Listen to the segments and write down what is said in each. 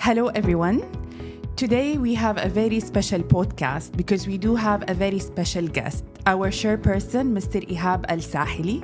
Hello, everyone. Today we have a very special podcast because we do have a very special guest, our chairperson, Mr. Ihab Sahili,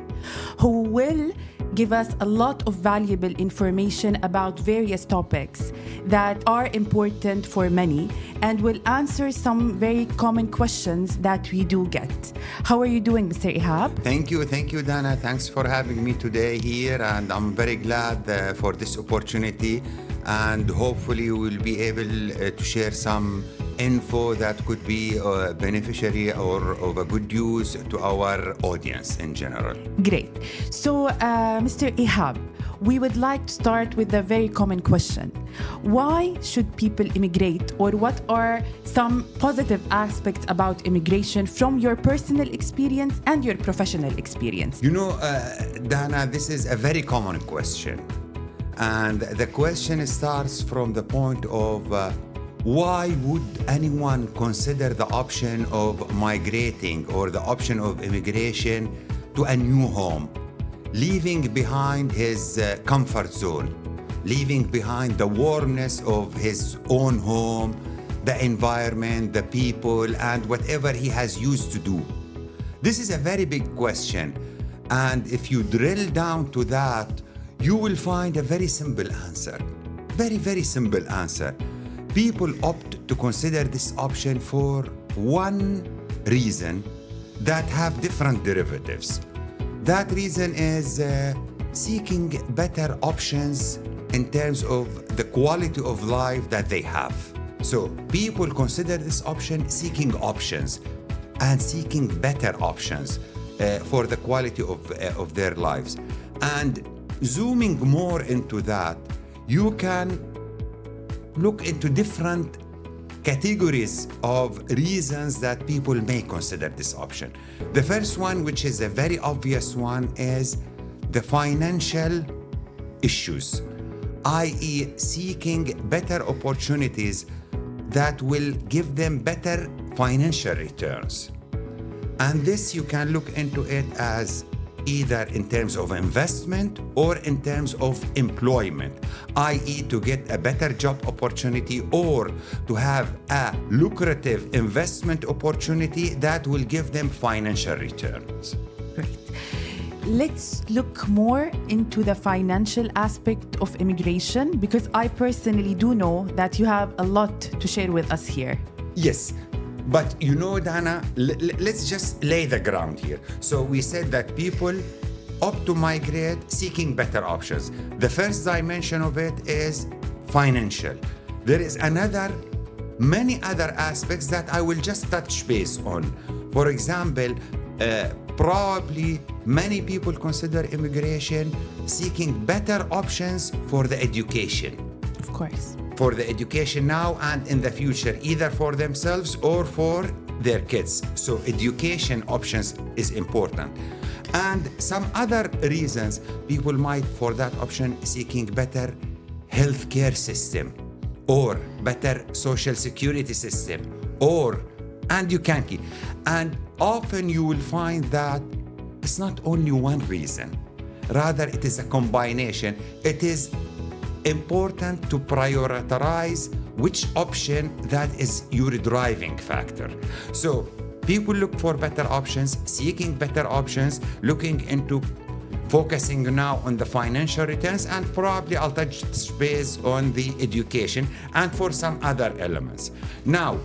who will give us a lot of valuable information about various topics that are important for many and will answer some very common questions that we do get. How are you doing, Mr. Ihab? Thank you, Dana. Thanks for having me today here, and I'm very glad for this opportunity. And hopefully we'll be able to share some info that could be beneficiary or of a good use to our audience in general. Great. So, Mr. Ihab, we would like to start with a very common question. Why should people immigrate, or what are some positive aspects about immigration from your personal experience and your professional experience? You know, Dana, this is a very common question. And the question starts from the point of why would anyone consider the option of migrating or the option of immigration to a new home, leaving behind his comfort zone, leaving behind the warmness of his own home, the environment, the people, and whatever he has used to do? This is a very big question. And if you drill down to that, you will find a very simple answer. Very, very simple answer. People opt to consider this option for one reason that have different derivatives. That reason is seeking better options in terms of the quality of life that they have. So people consider this option seeking options and seeking better options for the quality of their lives. And zooming more into that, you can look into different categories of reasons that people may consider this option. The first one, which is a very obvious one, is the financial issues, i.e. seeking better opportunities that will give them better financial returns. And this, you can look into it as either in terms of investment or in terms of employment, i.e. to get a better job opportunity or to have a lucrative investment opportunity that will give them financial returns. Great. Let's look more into the financial aspect of immigration, because I personally do know that you have a lot to share with us here. Yes. But you know, Dana, let's just lay the ground here. So we said that people opt to migrate seeking better options. The first dimension of it is financial. There is many other aspects that I will just touch base on. For example, probably many people consider immigration seeking better options for the education. Of course. For the education now and in the future, either for themselves or for their kids. So education options is important. And some other reasons, people might, for that option, seeking better healthcare system or better social security system and you can keep. And often you will find that it's not only one reason. Rather, it is a combination. It is important to prioritize which option that is your driving factor. So people look for better options, seeking better options, looking into focusing now on the financial returns, and probably I'll touch base on the education and for some other elements. Now,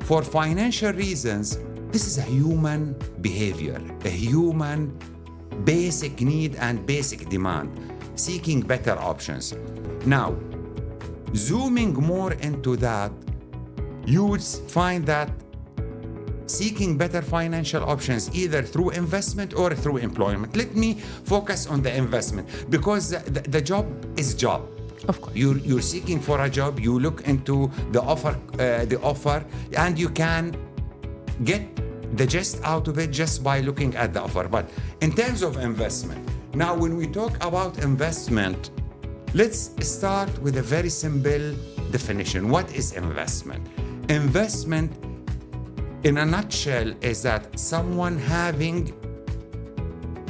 for financial reasons, this is a human behavior, a human basic need and basic demand, seeking better options. Now, zooming more into that, you would find that seeking better financial options either through investment or through employment. Let me focus on the investment because the job is job. Of course. You're seeking for a job, you look into the offer, and you can get the gist out of it just by looking at the offer. But in terms of investment, now when we talk about investment, let's start with a very simple definition. What is investment? Investment, in a nutshell, is that someone having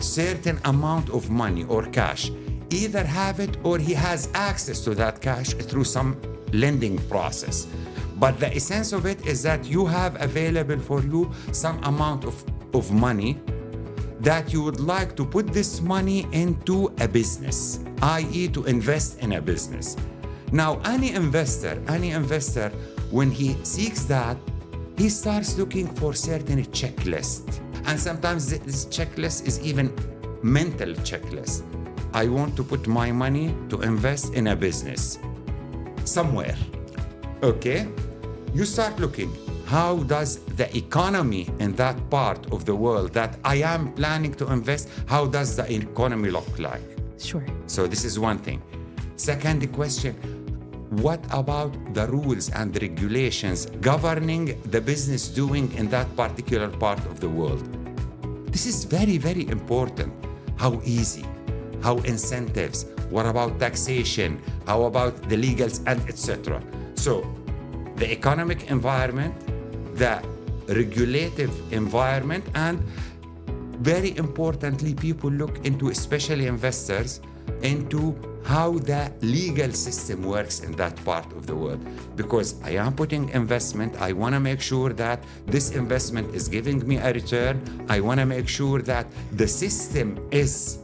certain amount of money or cash, either have it or he has access to that cash through some lending process. But the essence of it is that you have available for you some amount of money that you would like to put this money into a business, i.e. to invest in a business. Now, any investor, when he seeks that, he starts looking for certain checklist. And sometimes this checklist is even mental checklist. I want to put my money to invest in a business somewhere. Okay? You start looking, how does the economy in that part of the world that I am planning to invest, how does the economy look like? Sure. So this is one thing. Second question, what about the rules and regulations governing the business doing in that particular part of the world? This is very, very important. How easy? How incentives? What about taxation? How about the legals and etc.? So the economic environment, the regulative environment, and very importantly, people look into, especially investors, into how the legal system works in that part of the world. Because I am putting investment, I want to make sure that this investment is giving me a return. I want to make sure that the system is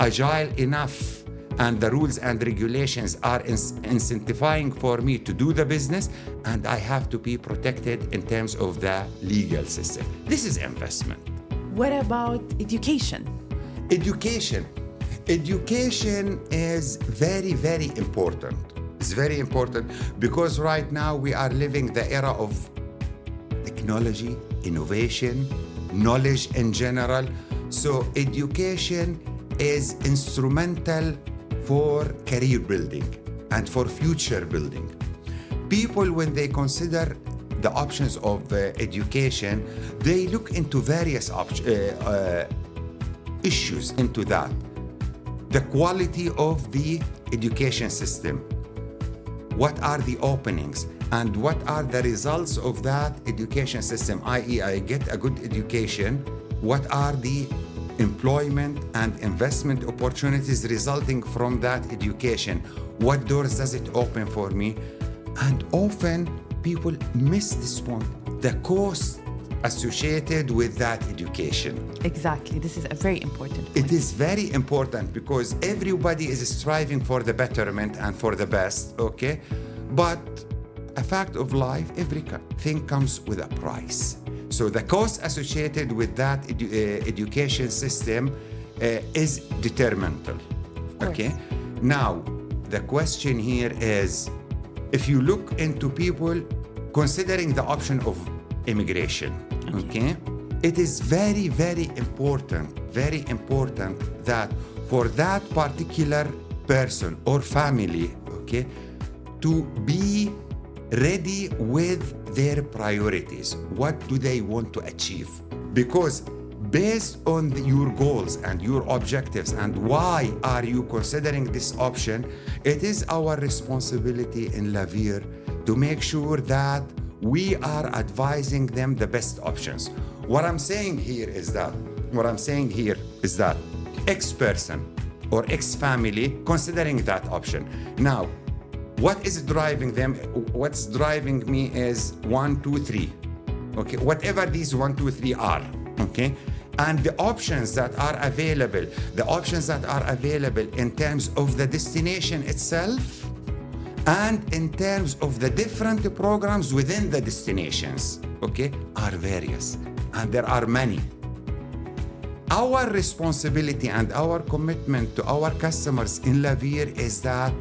agile enough and the rules and regulations are incentivizing for me to do the business, and I have to be protected in terms of the legal system. This is investment. What about education? Education is very, very important. It's very important because right now we are living the era of technology, innovation, knowledge in general. So education is instrumental for career building and for future building. People, when they consider the options of education, they look into various issues into that. The quality of the education system. What are the openings and what are the results of that education system, i.e. I get a good education, what are the employment and investment opportunities resulting from that education? What doors does it open for me? And often people miss this point, the cost associated with that education. Exactly. This is a very important point. It is very important because everybody is striving for the betterment and for the best, okay? But a fact of life, everything comes with a price. So the cost associated with that education system is detrimental, okay? Now, the question here is, if you look into people considering the option of immigration, okay? It is very, very important that for that particular person or family, okay, to be ready with their priorities. What do they want to achieve? Because based on your goals and your objectives and why are you considering this option, it is our responsibility in Lavir to make sure that we are advising them the best options. What I'm saying here is that X person or X family considering that option. Now, what is driving them? What's driving me is 1, 2, 3. Okay, whatever these 1, 2, 3 are. Okay, and the options that are available in terms of the destination itself and in terms of the different programs within the destinations, okay, are various, and there are many. Our responsibility and our commitment to our customers in Lavir is that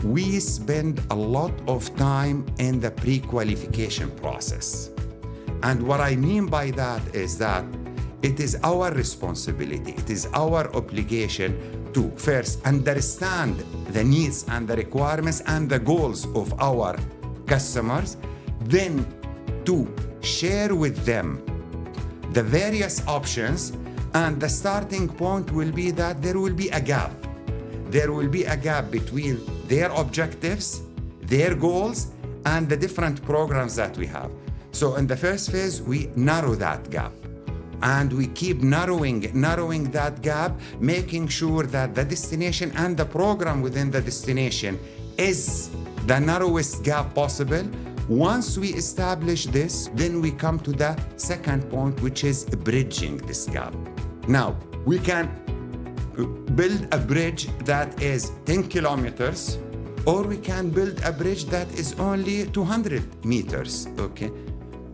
we spend a lot of time in the pre-qualification process. And what I mean by that is that it is our responsibility, it is our obligation to first understand the needs and the requirements and the goals of our customers, then to share with them the various options, and the starting point will be that there will be a gap. There will be a gap between their objectives, their goals, and the different programs that we have. So in the first phase, we narrow that gap. And we keep narrowing that gap, making sure that the destination and the program within the destination is the narrowest gap possible. Once we establish this, then we come to the second point, which is bridging this gap. Now, we can build a bridge that is 10 kilometers, or we can build a bridge that is only 200 meters, okay?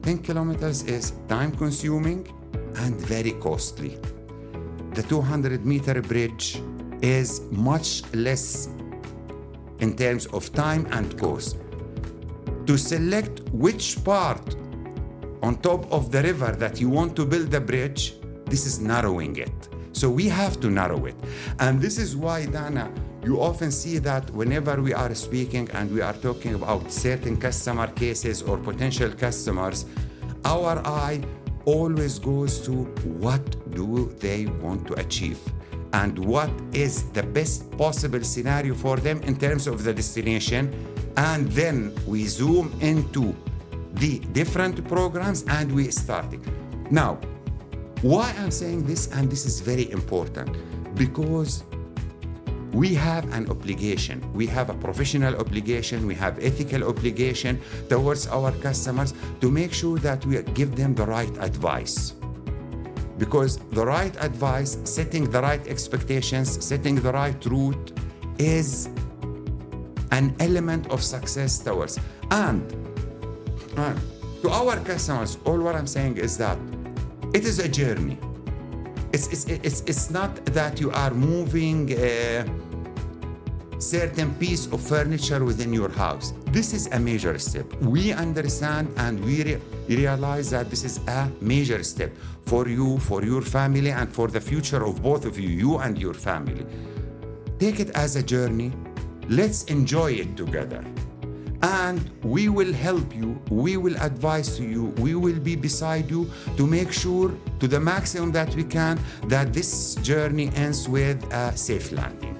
10 kilometers is time consuming and very costly. The 200-meter bridge is much less in terms of time and cost. To select which part on top of the river that you want to build the bridge, this is narrowing it. So we have to narrow it. And this is why, Dana, you often see that whenever we are speaking and we are talking about certain customer cases or potential customers, our eye always goes to what do they want to achieve and what is the best possible scenario for them in terms of the destination. And then we zoom into the different programs and we start it. Now, why I'm saying this, and this is very important, because we have an obligation. We have a professional obligation. We have ethical obligation towards our customers to make sure that we give them the right advice. Because the right advice, setting the right expectations, setting the right route is an element of success towards. And to our customers, all what I'm saying is that it is a journey. It's not that you are moving a certain piece of furniture within your house. This is a major step. We understand and we realize that this is a major step for you, for your family, and for the future of both of you, you and your family. Take it as a journey. Let's enjoy it together. And we will help you, we will advise to you, we will be beside you to make sure to the maximum that we can that this journey ends with a safe landing.